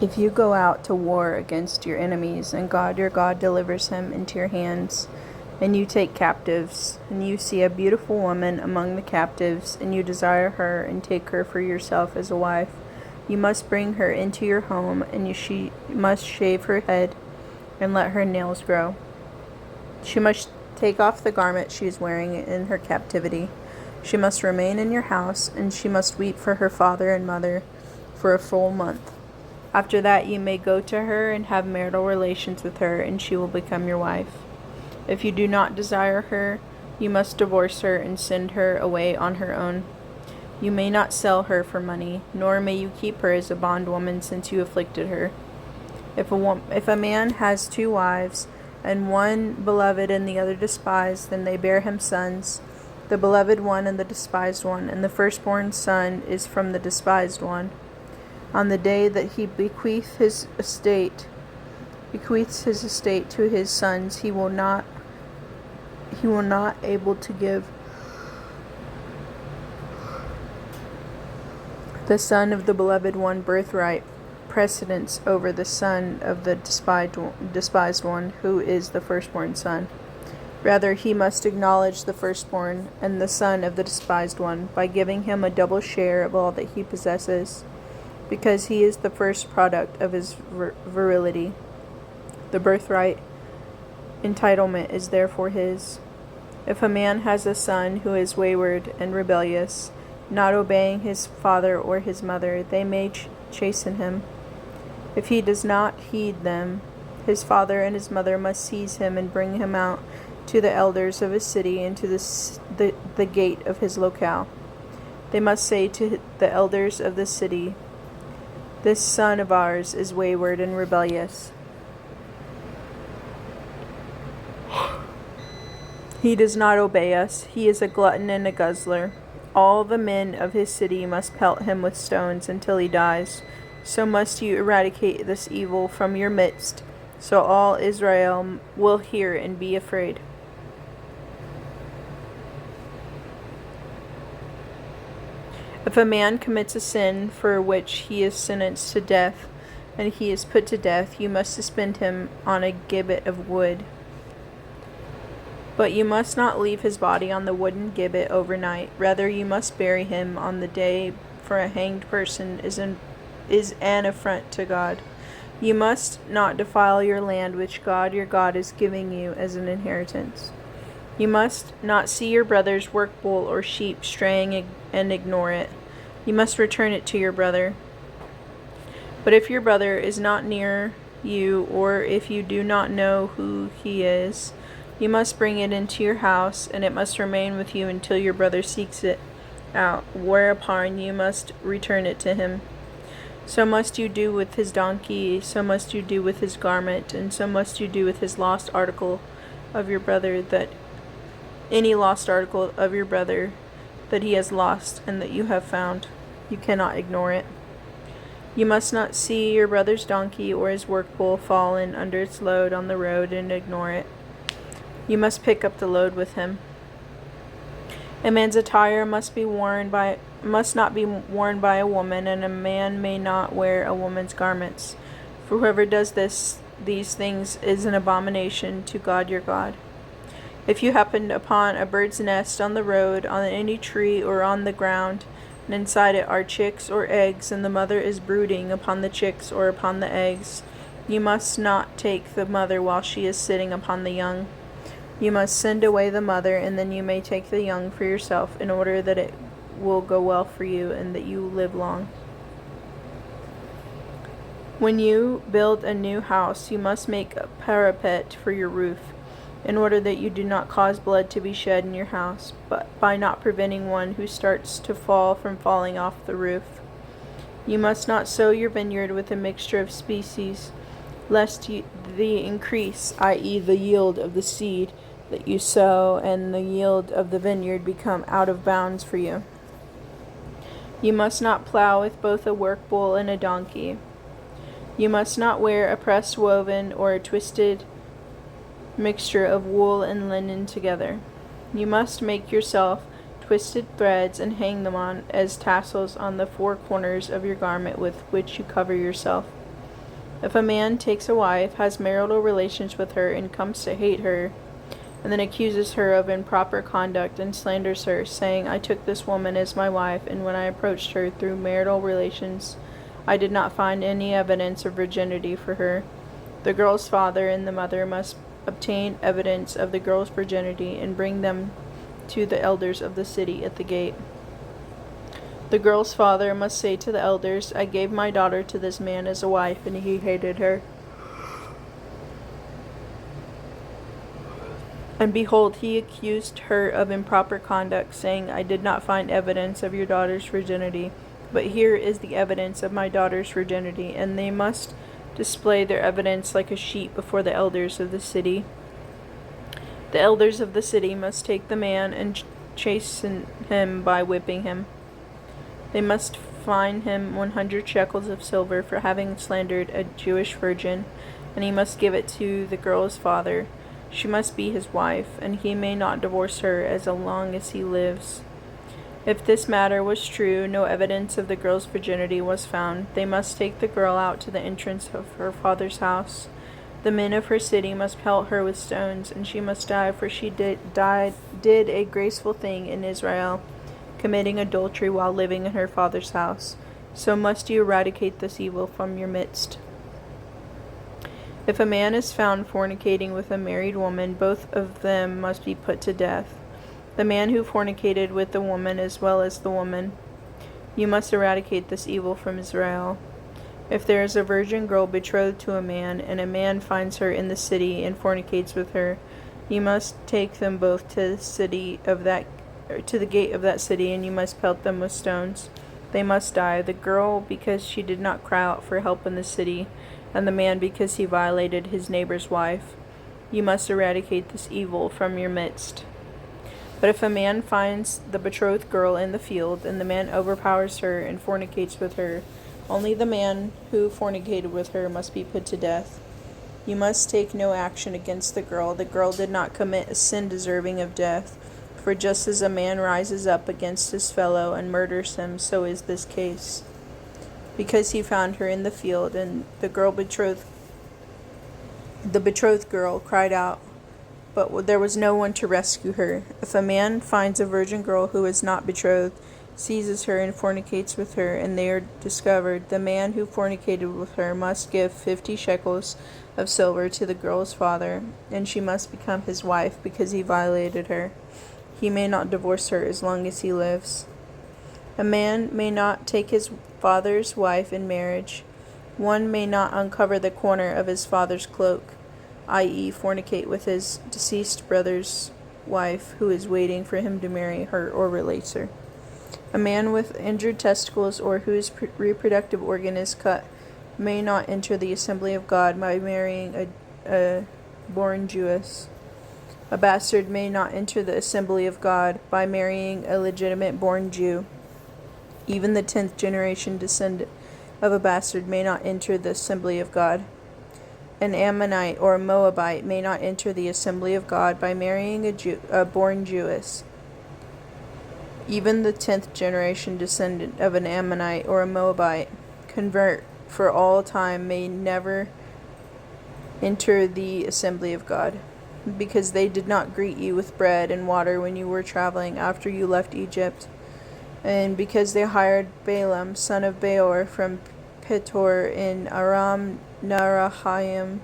If you go out to war against your enemies, and God your God delivers him into your hands, and you take captives, and you see a beautiful woman among the captives, and you desire her and take her for yourself as a wife, you must bring her into your home, and she must shave her head and let her nails grow. She must take off the garment she is wearing in her captivity. She must remain in your house, and she must weep for her father and mother for a full month. After that you may go to her and have marital relations with her, and she will become your wife. If you do not desire her, you must divorce her and send her away on her own. You may not sell her for money, nor may you keep her as a bondwoman, since you afflicted her. If a man has 2 wives, and one beloved and the other despised, then they bear him sons, the beloved one and the despised one, and the firstborn son is from the despised one. On the day that he bequeaths his estate to his sons, he will not able to give the son of the beloved one birthright precedence over the son of the despised one, who is the firstborn son. Rather, he must acknowledge the firstborn and the son of the despised one by giving him a double share of all that he possesses, because he is the first product of his virility. The birthright entitlement is therefore his. If a man has a son who is wayward and rebellious, not obeying his father or his mother, they may chasten him. If he does not heed them, his father and his mother must seize him and bring him out to the elders of his city and to the gate of his locale. They must say to the elders of the city, "This son of ours is wayward and rebellious. He does not obey us. He is a glutton and a guzzler. All the men of his city must pelt him with stones until he dies. So must you eradicate this evil from your midst, so all Israel will hear and be afraid." If a man commits a sin for which he is sentenced to death, and he is put to death, you must suspend him on a gibbet of wood. But you must not leave his body on the wooden gibbet overnight. Rather, you must bury him on the day, for a hanged person is an affront to God. You must not defile your land which God your God is giving you as an inheritance. You must not see your brother's work bull or sheep straying and ignore it. You must return it to your brother. But if your brother is not near you, or if you do not know who he is, you must bring it into your house, and it must remain with you until your brother seeks it out, whereupon you must return it to him. So must you do with his donkey, so must you do with his garment, and so must you do with his lost article of your brother, that any lost article of your brother that he has lost and that you have found. You cannot ignore it. You must not see your brother's donkey or his work bull fallen under its load on the road and ignore it. You must pick up the load with him. A man's attire must not be worn by a woman, and a man may not wear a woman's garments. For whoever does these things is an abomination to God your God. If you happen upon a bird's nest on the road, on any tree, or on the ground, and inside it are chicks or eggs, and the mother is brooding upon the chicks or upon the eggs, you must not take the mother while she is sitting upon the young. You must send away the mother, and then you may take the young for yourself, in order that it will go well for you and that you live long. When you build a new house, you must make a parapet for your roof, in order that you do not cause blood to be shed in your house, but by not preventing one who starts to fall from falling off the roof. You must not sow your vineyard with a mixture of species, lest the increase, i.e. the yield of the seed that you sow, and the yield of the vineyard become out of bounds for you. You must not plow with both a work bull and a donkey. You must not wear a pressed woven or a twisted mixture of wool and linen together. You must make yourself twisted threads and hang them on as tassels on the 4 corners of your garment with which you cover yourself. If a man takes a wife, has marital relations with her, and comes to hate her, and then accuses her of improper conduct and slanders her, saying, I took this woman as my wife, and when I approached her through marital relations, I did not find any evidence of virginity for her, the girl's father and the mother must obtain evidence of the girl's virginity and bring them to the elders of the city at the gate. The girl's father must say to the elders, I gave my daughter to this man as a wife, and he hated her. And behold, he accused her of improper conduct, saying, I did not find evidence of your daughter's virginity, but here is the evidence of my daughter's virginity. And they must display their evidence like a sheet before the elders of the city. The elders of the city must take the man and chasten him by whipping him. They must fine him 100 shekels of silver for having slandered a Jewish virgin, and he must give it to the girl's father. She must be his wife, and he may not divorce her as long as he lives. If this matter was true, no evidence of the girl's virginity was found. They must take the girl out to the entrance of her father's house. The men of her city must pelt her with stones, and she must die, for she did a graceful thing in Israel, committing adultery while living in her father's house. So must you eradicate this evil from your midst. If a man is found fornicating with a married woman, both of them must be put to death, the man who fornicated with the woman as well as the woman. You must eradicate this evil from Israel. If there is a virgin girl betrothed to a man, and a man finds her in the city and fornicates with her, you must take them both to the gate of that city, and you must pelt them with stones. They must die, the girl because she did not cry out for help in the city, and the man because he violated his neighbor's wife. You must eradicate this evil from your midst. But if a man finds the betrothed girl in the field, and the man overpowers her and fornicates with her, only the man who fornicated with her must be put to death. You must take no action against the girl. The girl did not commit a sin deserving of death. For just as a man rises up against his fellow and murders him, so is this case. Because he found her in the field, and the betrothed girl cried out, but there was no one to rescue her. If a man finds a virgin girl who is not betrothed, seizes her and fornicates with her, and they are discovered, the man who fornicated with her must give 50 shekels of silver to the girl's father, and she must become his wife because he violated her. He may not divorce her as long as he lives. A man may not take his father's wife in marriage. One may not uncover the corner of his father's cloak, i.e., fornicate with his deceased brother's wife who is waiting for him to marry her or release her. A man with injured testicles or whose reproductive organ is cut may not enter the assembly of God by marrying a born Jewess. A bastard may not enter the assembly of God by marrying a legitimate born Jew. Even the 10th generation descendant of a bastard may not enter the assembly of God. An Ammonite or a Moabite may not enter the assembly of God by marrying a born Jewess. Even the 10th generation descendant of an Ammonite or a Moabite, convert for all time, may never enter the assembly of God, because they did not greet you with bread and water when you were traveling after you left Egypt, and because they hired Balaam, son of Beor, from Petor in Aram Naharaim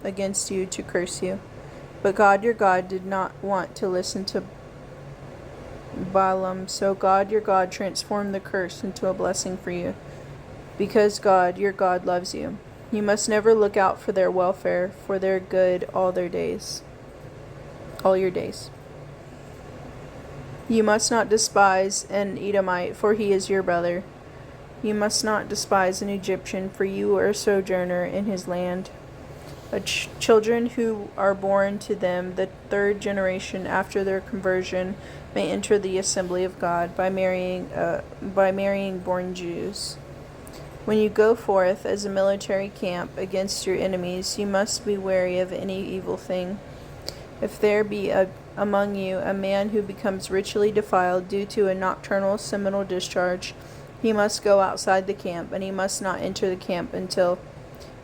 against you to curse you. But God your God did not want to listen to Balaam, so God your God transformed the curse into a blessing for you, because God your God loves you. You must never look out for their welfare, for their good all your days. You must not despise an Edomite, for he is your brother. You must not despise an Egyptian, for you are a sojourner in his land. Children who are born to them, the 3rd generation after their conversion, may enter the assembly of God by marrying born Jews. When you go forth as a military camp against your enemies, you must be wary of any evil thing. If there be among you a man who becomes ritually defiled due to a nocturnal seminal discharge, He must go outside the camp, and he must not enter the camp until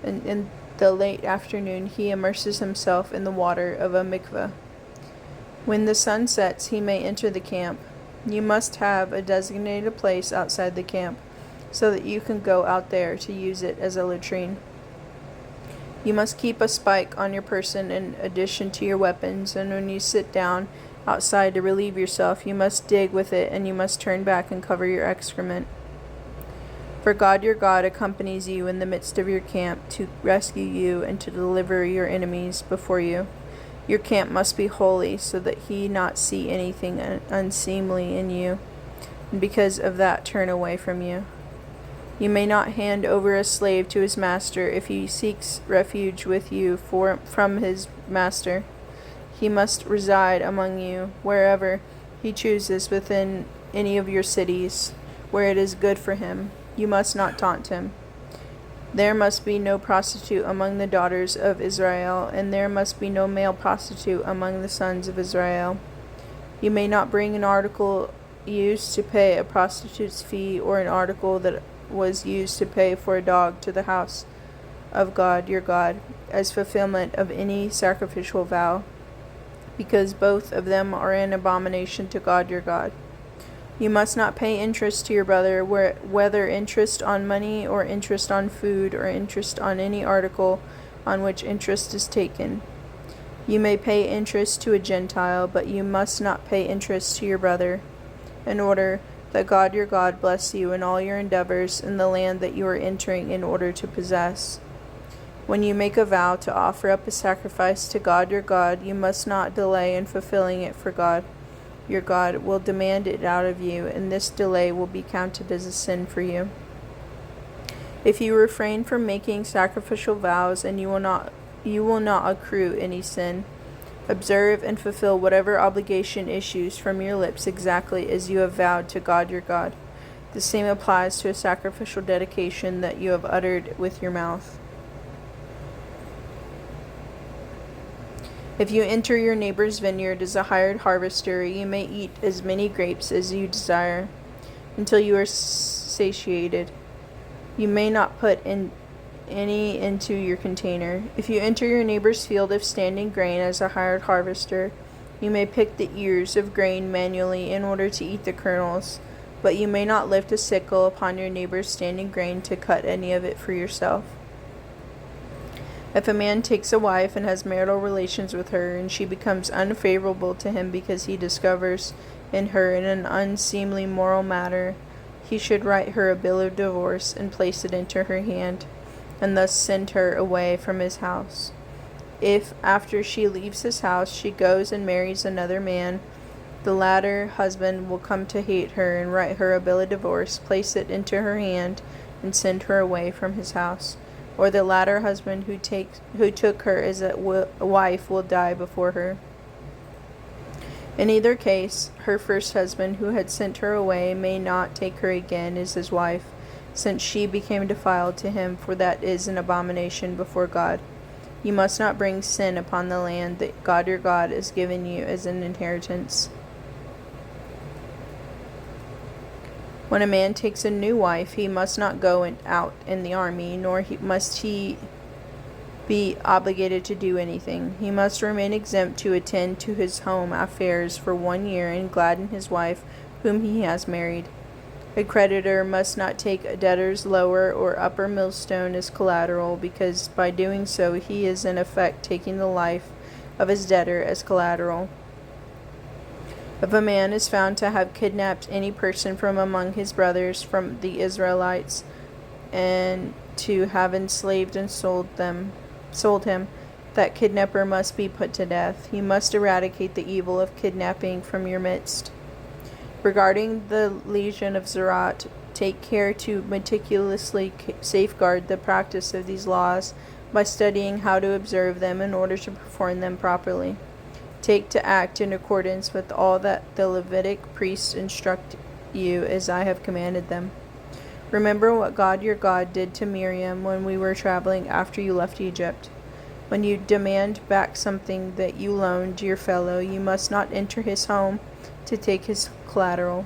in the late afternoon he immerses himself in the water of a mikveh. When the sun sets, he may enter the camp. You must have a designated place outside the camp, so that you can go out there to use it as a latrine. You must keep a spike on your person in addition to your weapons, and when you sit down outside to relieve yourself, you must dig with it, and you must turn back and cover your excrement. For God your God accompanies you in the midst of your camp to rescue you and to deliver your enemies before you. Your camp must be holy, so that he not see anything unseemly in you, and because of that turn away from you. You may not hand over a slave to his master if he seeks refuge with you from his master. He must reside among you wherever he chooses within any of your cities, where it is good for him. You must not taunt him. There must be no prostitute among the daughters of Israel, and there must be no male prostitute among the sons of Israel. You may not bring an article used to pay a prostitute's fee, or an article that was used to pay for a dog to the house of God your God, as fulfillment of any sacrificial vow, because both of them are an abomination to God your God. You must not pay interest to your brother, whether interest on money, or interest on food, or interest on any article on which interest is taken. You may pay interest to a Gentile, but you must not pay interest to your brother, in order that God your God bless you in all your endeavors in the land that you are entering in order to possess. When you make a vow to offer up a sacrifice to God your God, you must not delay in fulfilling it, for God your God will demand it out of you, and this delay will be counted as a sin for you. If you refrain from making sacrificial vows, and you will not accrue any sin. Observe and fulfill whatever obligation issues from your lips exactly as you have vowed to God your God. The same applies to a sacrificial dedication that you have uttered with your mouth. If you enter your neighbor's vineyard as a hired harvester, you may eat as many grapes as you desire, until you are satiated. You may not put any into your container. If you enter your neighbor's field of standing grain as a hired harvester, you may pick the ears of grain manually in order to eat the kernels, but you may not lift a sickle upon your neighbor's standing grain to cut any of it for yourself. If a man takes a wife and has marital relations with her, and she becomes unfavorable to him because he discovers in her an unseemly moral matter, he should write her a bill of divorce and place it into her hand, and thus send her away from his house. If, after she leaves his house, she goes and marries another man, the latter husband will come to hate her and write her a bill of divorce, place it into her hand, and send her away from his house. Or the latter husband who took her as a wife will die before her. In either case, her first husband who had sent her away may not take her again as his wife, since she became defiled to him, for that is an abomination before God. You must not bring sin upon the land that God your God has given you as an inheritance. When a man takes a new wife, he must not go out in the army, nor must he be obligated to do anything. He must remain exempt to attend to his home affairs for 1 year and gladden his wife whom he has married. A creditor must not take a debtor's lower or upper millstone as collateral, because by doing so he is in effect taking the life of his debtor as collateral. If a man is found to have kidnapped any person from among his brothers from the Israelites, and to have enslaved and sold him, that kidnapper must be put to death. You must eradicate the evil of kidnapping from your midst. Regarding the legion of Zerat, take care to meticulously safeguard the practice of these laws by studying how to observe them in order to perform them properly. Take to act in accordance with all that the Levitic priests instruct you as I have commanded them. Remember what God your God did to Miriam when we were traveling after you left Egypt. When you demand back something that you loaned your fellow, you must not enter his home to take his collateral.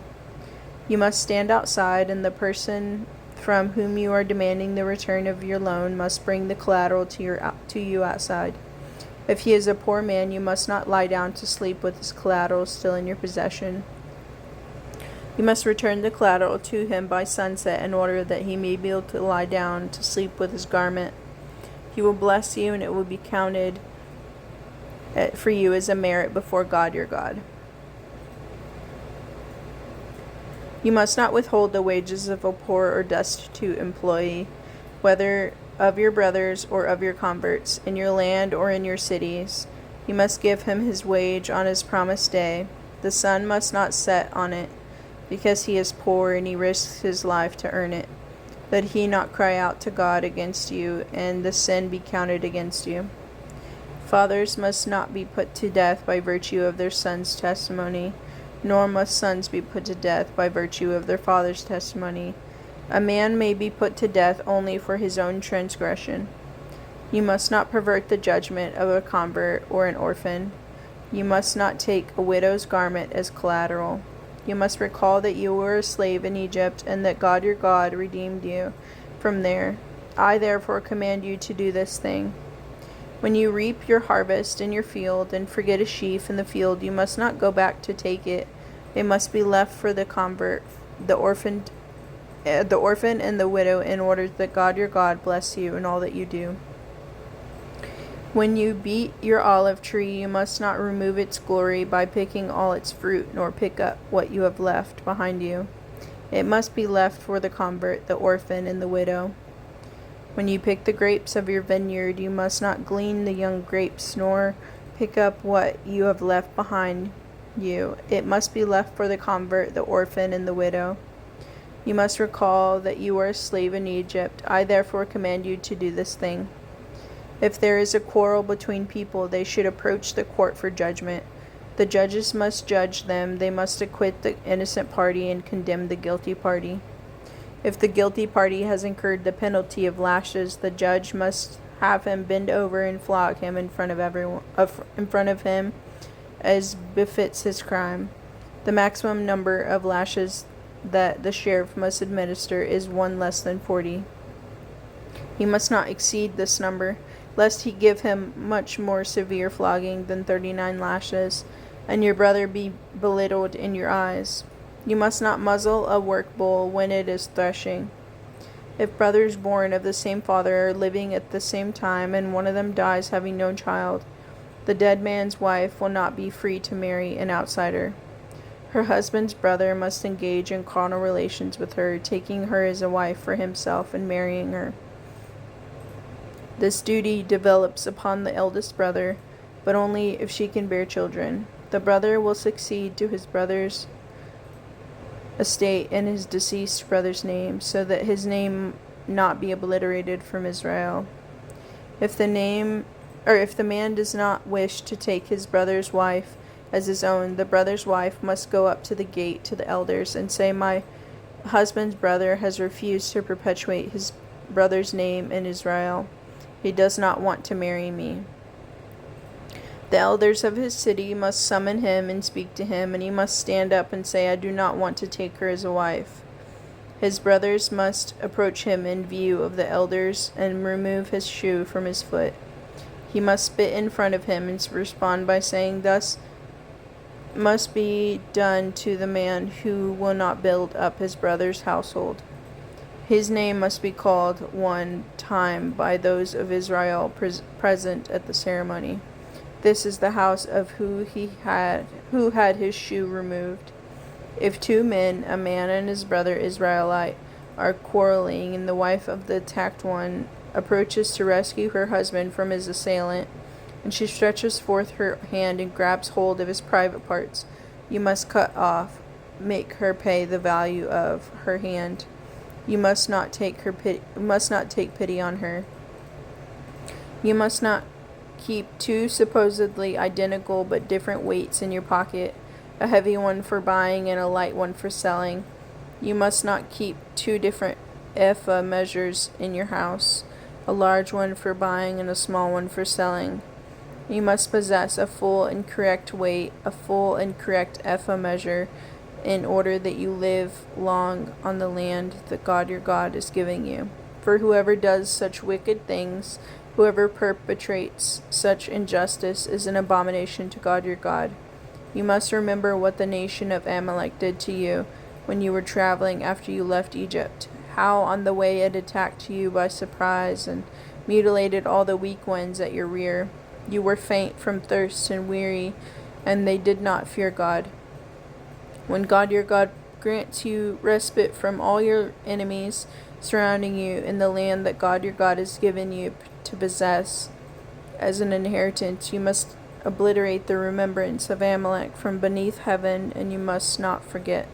You must stand outside, and the person from whom you are demanding the return of your loan must bring the collateral to you outside. If he is a poor man, you must not lie down to sleep with his collateral still in your possession. You must return the collateral to him by sunset in order that he may be able to lie down to sleep with his garment. He will bless you, and it will be counted for you as a merit before God your God. You must not withhold the wages of a poor or destitute employee, whether of your brothers or of your converts, in your land or in your cities. You must give him his wage on his promised day. The sun must not set on it, because he is poor and he risks his life to earn it. Let he not cry out to God against you, and the sin be counted against you. Fathers must not be put to death by virtue of their sons' testimony, nor must sons be put to death by virtue of their father's testimony. A man may be put to death only for his own transgression. You must not pervert the judgment of a convert or an orphan. You must not take a widow's garment as collateral. You must recall that you were a slave in Egypt, and that God your God redeemed you from there. I therefore command you to do this thing. When you reap your harvest in your field, and forget a sheaf in the field, you must not go back to take it. It must be left for the convert, the orphan and the widow, in order that God your God bless you in all that you do. When you beat your olive tree, you must not remove its glory by picking all its fruit, nor pick up what you have left behind you. It must be left for the convert, the orphan, and the widow. When you pick the grapes of your vineyard, you must not glean the young grapes, nor pick up what you have left behind you. It must be left for the convert, the orphan, and the widow. You must recall that you were a slave in Egypt. I therefore command you to do this thing. If there is a quarrel between people, they should approach the court for judgment. The judges must judge them. They must acquit the innocent party and condemn the guilty party. If the guilty party has incurred the penalty of lashes, the judge must have him bend over and flog him in front of him, as befits his crime. The maximum number of lashes that the sheriff must administer is one less than 40. He must not exceed this number, lest he give him much more severe flogging than 39 lashes, and your brother be belittled in your eyes. You must not muzzle a work bull when it is threshing. If brothers born of the same father are living at the same time, and one of them dies having no child, the dead man's wife will not be free to marry an outsider. Her husband's brother must engage in carnal relations with her, taking her as a wife for himself and marrying her. This duty develops upon the eldest brother, but only if she can bear children. The brother will succeed to his brother's estate in his deceased brother's name, so that his name not be obliterated from Israel. If the man does not wish to take his brother's wife as his own, the brother's wife must go up to the gate to the elders and say, "My husband's brother has refused to perpetuate his brother's name in Israel. He does not want to marry me." The elders of his city must summon him and speak to him, and he must stand up and say, "I do not want to take her as a wife." His brothers must approach him in view of the elders and remove his shoe from his foot. He must spit in front of him and respond by saying, "Thus must be done to the man who will not build up his brother's household." His name must be called one time by those of Israel present at the ceremony. This is the house of who had his shoe removed. If two men, a man and his brother Israelite, are quarreling, and the wife of the attacked one approaches to rescue her husband from his assailant, and she stretches forth her hand and grabs hold of his private parts, you must cut off, make her pay the value of her hand. You must not take pity on her. You must not keep two supposedly identical but different weights in your pocket, a heavy one for buying and a light one for selling. You must not keep two different ephah measures in your house, a large one for buying and a small one for selling. You must possess a full and correct weight, a full and correct ephah measure, in order that you live long on the land that God your God is giving you. For whoever does such wicked things, whoever perpetrates such injustice, is an abomination to God your God. You must remember what the nation of Amalek did to you when you were traveling after you left Egypt, how on the way it attacked you by surprise and mutilated all the weak ones at your rear. You were faint from thirst and weary, and they did not fear God. When God your God grants you respite from all your enemies surrounding you in the land that God your God has given you to possess as an inheritance, you must obliterate the remembrance of Amalek from beneath heaven, and you must not forget.